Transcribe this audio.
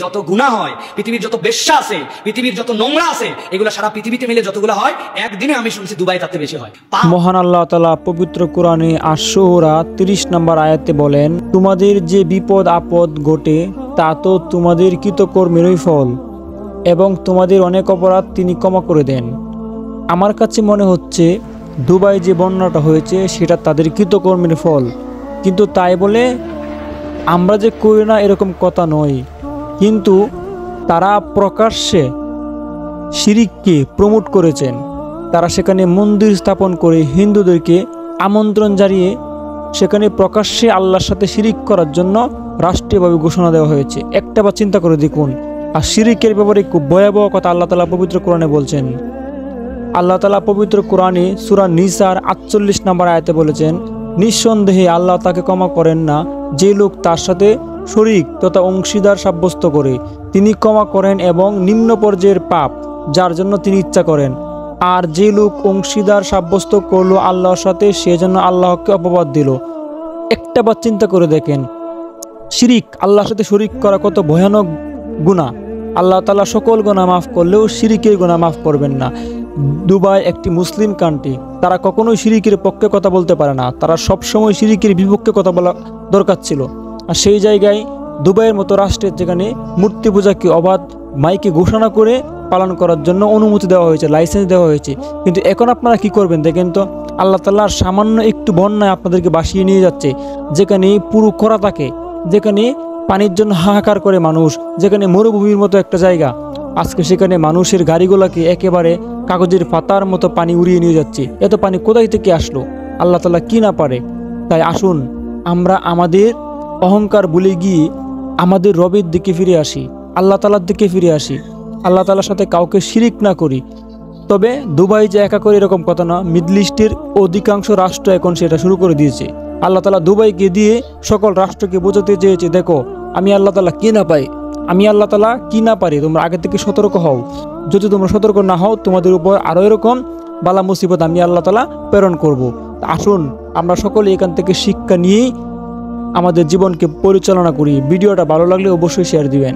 যত গুনাহ হয়, পৃথিবীর যত বেশ্যা আছে, পৃথিবীর যত নোংরা আছে, এগুলো সারা পৃথিবীতে মিলে যতগুলো হয়, একদিনে আমি শুনছি দুবাই তাতে বেশি হয়। মহান আল্লাহ তাআলা পবিত্র কোরআনে আশ-শুরা 30 নম্বর আয়াতে বলেন, তোমাদের যে বিপদ আপদ ঘটে তা তো তোমাদের কৃতকর্মেরই ফল, এবং তোমাদের অনেক অপরাধ তিনি ক্ষমা করে দেন। আমার কাছে মনে হচ্ছে দুবাই যে বন্যাটা হয়েছে সেটা তাদের কৃতকর্মের ফল, কিন্তু তাই বলে আমরা যে করি না এরকম কথা নয়। কিন্তু তারা প্রকাশ্যে শিরিককে প্রমোট করেছেন। তারা সেখানে মন্দির স্থাপন করে হিন্দুদেরকে আমন্ত্রণ জানিয়ে সেখানে প্রকাশ্যে আল্লাহর সাথে শিরিক করার জন্য রাষ্ট্রীয়ভাবে ঘোষণা দেওয়া হয়েছে। একটাবার চিন্তা করে দেখুন। আর শিরিকের ব্যাপারে খুব ভয়াবহ কথা আল্লাহ তাআলা পবিত্র কোরআনে বলছেন। আল্লাহ তাআলা পবিত্র কোরআনে সূরা নিসার 48 নম্বর আয়াতে বলেছেন, নিঃসন্দেহে আল্লাহ তাকে ক্ষমা করেন না যে লোক তার সাথে শরীক তথা অংশীদার সাব্যস্ত করে। তিনি ক্ষমা করেন এবং নিম্ন পর্যায়ের পাপ যার জন্য তিনি ইচ্ছা করেন। আর যে লোক অংশীদার সাব্যস্ত করলো আল্লাহর সাথে, সেজন্য আল্লাহকে অপবাদ দিল। একটাবার চিন্তা করে দেখেন, শিরিক, আল্লাহর সাথে শরীক করা কত ভয়ানক গুনাহ। আল্লাহ তাআলা সকল গুনাহ মাফ করলেও শিরিকের গুনাহ মাফ করবেন না। দুবাই একটি মুসলিম কান্ট্রি, তারা কখনোই শিরিকের পক্ষে কথা বলতে পারে না, তারা সবসময় শিরিকের বিপক্ষে কথা বলা দরকার ছিল। আর সেই জায়গায় দুবাইয়ের মতো রাষ্ট্রের যেখানে মূর্তি পূজাকে অবাধ মাইকে ঘোষণা করে পালন করার জন্য অনুমতি দেওয়া হয়েছে, লাইসেন্স দেওয়া হয়েছে, কিন্তু এখন আপনারা কি করবেন দেখেন তো। আল্লাহ তাআলার সামান্য একটু বন্যায় আপনাদেরকে ভাসিয়ে নিয়ে যাচ্ছে, যেখানে পুরো খরা থাকে, যেখানে পানির জন্য হাহাকার করে মানুষ, যেখানে মরুভূমির মতো একটা জায়গা, আজকে সেখানে মানুষের গাড়িগুলোকে একেবারে কাগজের পাতার মতো পানি উড়িয়ে নিয়ে যাচ্ছে। এত পানি কোথায় থেকে আসলো? আল্লাহ তাআলা কি না পারে? তাই আসুন আমরা আমাদের অহংকার ভুলে গিয়ে আমাদের রবের দিকে ফিরে আসি, আল্লাহ তাআলার দিকে ফিরে আসি, আল্লাহ তাআলার সাথে কাউকে শিরিক না করি। তবে দুবাই যে একা করে এরকম কথা না, মিডল ইস্টের অধিকাংশ রাষ্ট্র এখন সেটা শুরু করে দিয়েছে। আল্লাহ তাআলা দুবাইকে দিয়ে সকল রাষ্ট্রকে বোঝাতে চেয়েছে, দেখো আমি আল্লাহ তাআলা কি না পাই, আমি আল্লাহ তাআলা কি না পারি, তোমরা আগে থেকে সতর্ক হও। যদি তোমরা সতর্ক না হও, তোমাদের উপর আরও এরকম বালা মুসিবত আমি আল্লাহ তাআলা প্রেরণ করব। আসুন আমরা সকলে এখান থেকে শিক্ষা নিয়েই আমাদের জীবনকে পরিচালনা করি। ভিডিওটা ভালো লাগলে অবশ্যই শেয়ার দিবেন।